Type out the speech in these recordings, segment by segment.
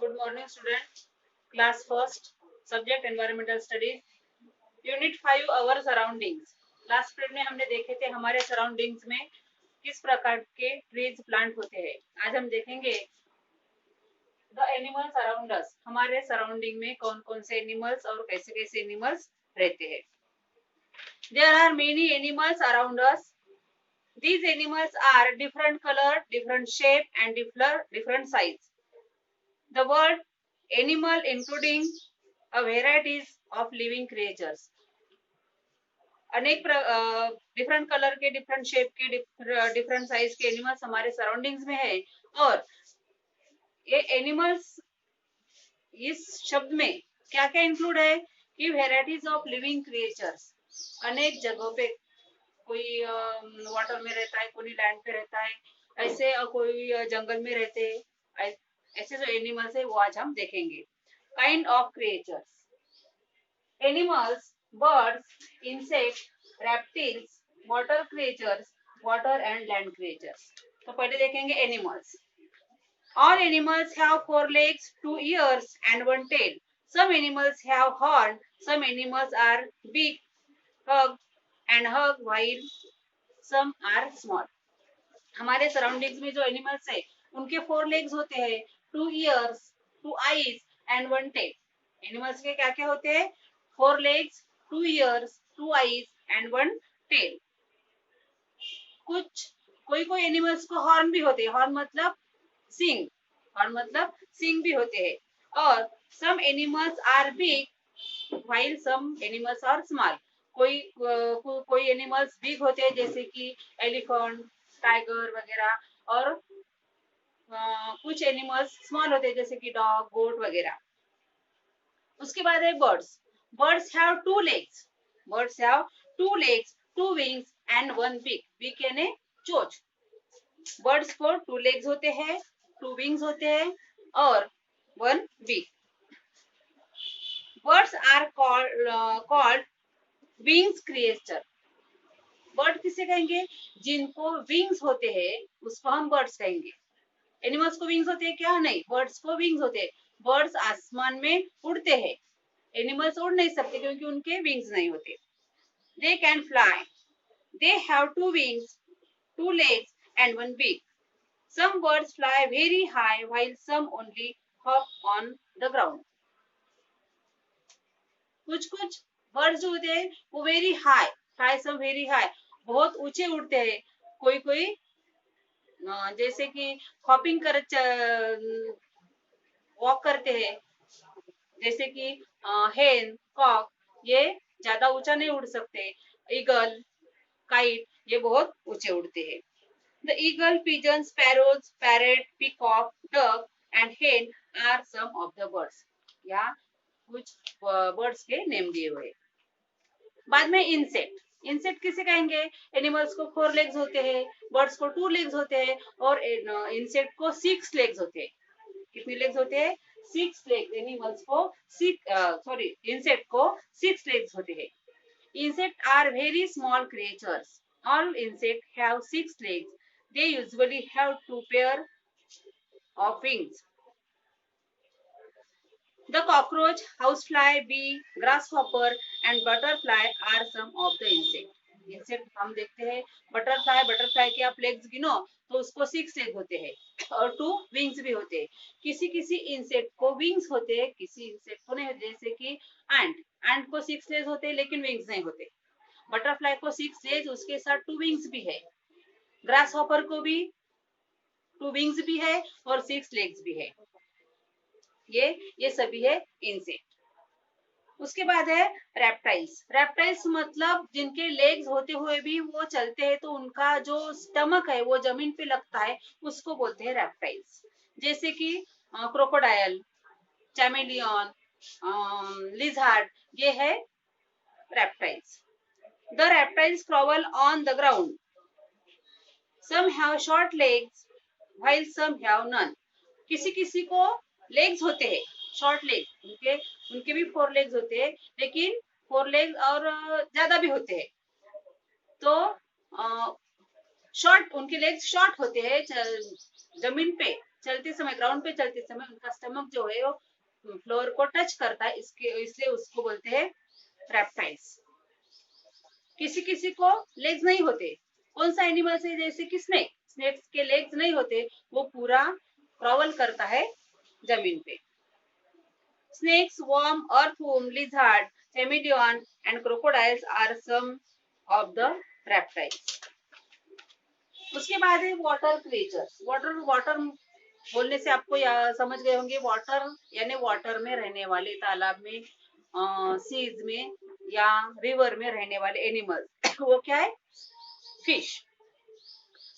Good morning, student. Class first, subject environmental studies, unit 5 our surroundings. Last period में हमने देखे थे हमारे सराउंडिंग्स में किस प्रकार के ट्रीज प्लांट होते हैं. आज हम देखेंगे द एनिमल्स अराउंड अस. हमारे सराउंडिंग में कौन कौन से एनिमल्स और कैसे कैसे एनिमल्स रहते हैं. There are many animals around us. These animals are different color, different shape and different size. The word animal including a varieties of living creatures. अनेक डिफरेंट कलर के, डिफरेंट शेप के, different size के animals हमारे surroundings में है. और ये animals इस शब्द में क्या क्या इंक्लूड है कि वेराइटीज ऑफ लिविंग क्रिएचर्स. अनेक जगहों पे कोई वाटर में रहता है, कोई लैंड पे रहता है, ऐसे कोई जंगल में रहते हैं. ऐसे जो एनिमल्स है वो आज हम देखेंगे. Kind of creatures. Animals, birds, insects, reptiles, water creatures, water and land creatures. तो पहले देखेंगे animals. All animals have 4 legs, 2 ears and 1 tail. Some animals have horn. Some animals are big, hug while some are small. हमारे surroundings में जो animals है उनके 4 legs होते हैं, 2 ears, 2 eyes and 1 tail. Animals के क्या क्या होते हैं? 4 legs, 2 ears, 2 eyes and 1 tail. कुछ कोई एनिमल्स को हॉर्न भी होते हैं. हॉर्न मतलब सिंग. हॉर्न मतलब सिंग भी होते हैं. और some animals are big while some animals are small. कोई एनिमल्स बिग होते हैं जैसे कि एलिफेंट, टाइगर वगैरह. और कुछ एनिमल्स स्मॉल होते हैं जैसे कि डॉग, गोट वगैरह. उसके बाद है birds. Birds have 2 legs. Birds have 2 legs, 2 wings and 1 beak. Beak यानी चोंच. Birds को 2 legs होते हैं, 2 wings होते हैं और 1 beak. Birds are called wings creature. Bird किसे कहेंगे? जिनको wings होते हैं उसको हम birds कहेंगे. Animals को wings होते हैं क्या? नहीं, birds को wings होते हैं. Birds आसमान में उड़ते हैं. एनिमल्स उड़ नहीं सकते क्योंकि उनके विंग्स नहीं होते. They can fly. They have 2 wings, 2 legs and 1 beak. Some birds fly very high while some only hop on the ground. कुछ बर्ड्स जो होते हैं वो very high, fly some very high, बहुत ऊंचे उड़ते हैं. कोई जैसे कि हॉपिंग कर वॉक करते हैं जैसे कि हेन, कॉक, ये ज्यादा ऊंचा नहीं उड़ सकते. ईगल, काइट, ये बहुत ऊंचे उड़ते हैं. The eagle, pigeon, sparrows, parrot, peacock, duck and hen are some of the birds. या कुछ बर्ड्स के नेम दिए हुए. बाद में इंसेक्ट. इंसेक्ट किसे कहेंगे? एनिमल्स को 4 लेग्स होते हैं, बर्ड्स को 2 लेग्स होते हैं और इंसेक्ट को 6 लेग्स होते हैं. कितने लेग्स होते हैं? 6 लेग्स. एनिमल्स को इंसेक्ट को 6 लेग्स होते हैं. Insects are very small creatures. All insects have 6 legs. They usually have 2 pair of wings. The cockroach, housefly, bee, grasshopper and butterfly are some of the insects. Insect हम देखते हैं. Butterfly के आप legs गिनो तो उसको 6 लेग होते हैं और 2 विंग्स भी होते हैं. किसी इंसेक्ट को विंग्स होते हैं, किसी इंसेक्ट को नहीं. जैसे कि एंट को 6 लेग होते हैं लेकिन विंग्स नहीं होते. बटरफ्लाई को 6 लेग, उसके साथ 2 विंग्स भी है. ग्रास हॉपर को भी 2 विंग्स भी है और 6 लेग्स भी है. ये सभी है इंसेक्ट. उसके बाद है रेप्टाइल्स. रेप्टाइल्स मतलब जिनके लेग्स होते हुए भी वो चलते हैं तो उनका जो स्टमक है वो जमीन पे लगता है, उसको बोलते हैं रेप्टाइल्स. जैसे कि क्रोकोडाइल, चैमेलियन, लिजर्ड, ये है reptiles. The reptiles crawl on the ground. Some have short legs while some have none. किसी को लेग्स होते हैं, शॉर्ट लेग. उनके भी 4 लेग्स होते हैं लेकिन 4 लेग्स और ज्यादा भी होते हैं. तो शॉर्ट, उनके लेग्स शॉर्ट होते हैं, जमीन पे चलते समय, ग्राउंड पे चलते समय उनका स्टमक जो है वो फ्लोर को टच करता है, इसलिए उसको बोलते हैं रेप्टाइल्स। किसी किसी को लेग्स नहीं होते। कौन सा एनिमल्स है? जैसे कि स्नेक, स्नेक्स के लेग्स नहीं होते, वो पूरा क्रॉवल करता है जमीन पे। Snakes, worm, earthworm, lizard, chameleon and crocodiles are some of the reptiles. उसके बाद है वाटर क्रिएचर्स। वाटर वाटर बोलने से आपको समझ गए होंगे, वाटर यानी वाटर में रहने वाले, तालाब में, सीज में या रिवर में रहने वाले एनिमल्स। वो क्या है? Fish.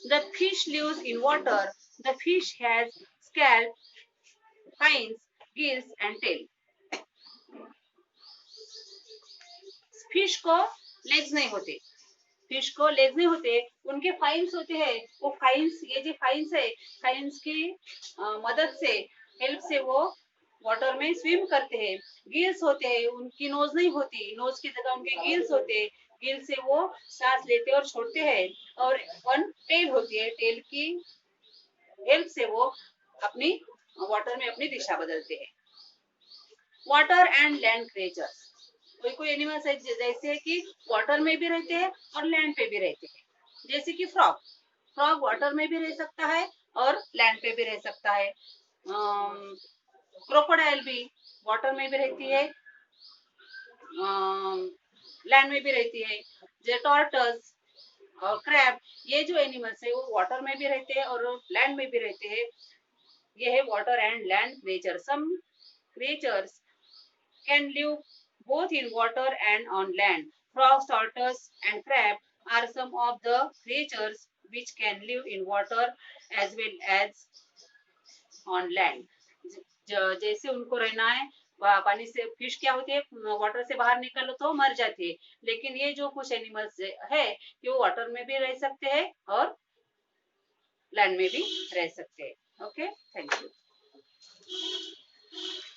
The fish lives in water. The fish has scalp, fins, gills and tail. Fish को लेग्स नहीं होते, फिश को लेग्स नहीं होते, उनके फाइन्स होते हैं। वो फाइन्स, ये जो फाइन्स है, फाइन्स की मदद से, हेल्प से वो वाटर में स्विम करते हैं। गिल्स होते हैं, उनकी नोज नहीं होती, नोज की जगह उनके गिल्स होते हैं। गिल से वो सांस लेते और छोड़ते हैं। और वन टेल होती है, टेल की हेल्प से वो अपनी वाटर में अपनी दिशा बदलते हैं। Water and land creatures. कोई कोई एनिमल्स है जैसे कि वाटर में भी रहते हैं और लैंड पे भी रहते हैं, जैसे कि फ्रॉग। फ्रॉग वाटर में भी रह सकता है और लैंड पे भी रह सकता है। क्रोकोडाइल भी वाटर में भी रहती है, लैंड में भी रहती है। जो टॉर्टस और क्रैब, ये जो एनिमल्स है वो वाटर में भी रहते हैं और लैंड में भी रहते हैं। ये है water and land creature. Some creatures can live both in water and on land. Frogs, tortoise, and crab are some of the creatures which can live in water as well as on land. जैसे उनको रहना है पानी से, fish क्या होती है, water से बाहर निकलो तो मर जाती है। लेकिन ये जो कुछ एनिमल्स है, ये वो वाटर में भी रह सकते हैं और लैंड में भी रह सकते हैं। Okay, thank you.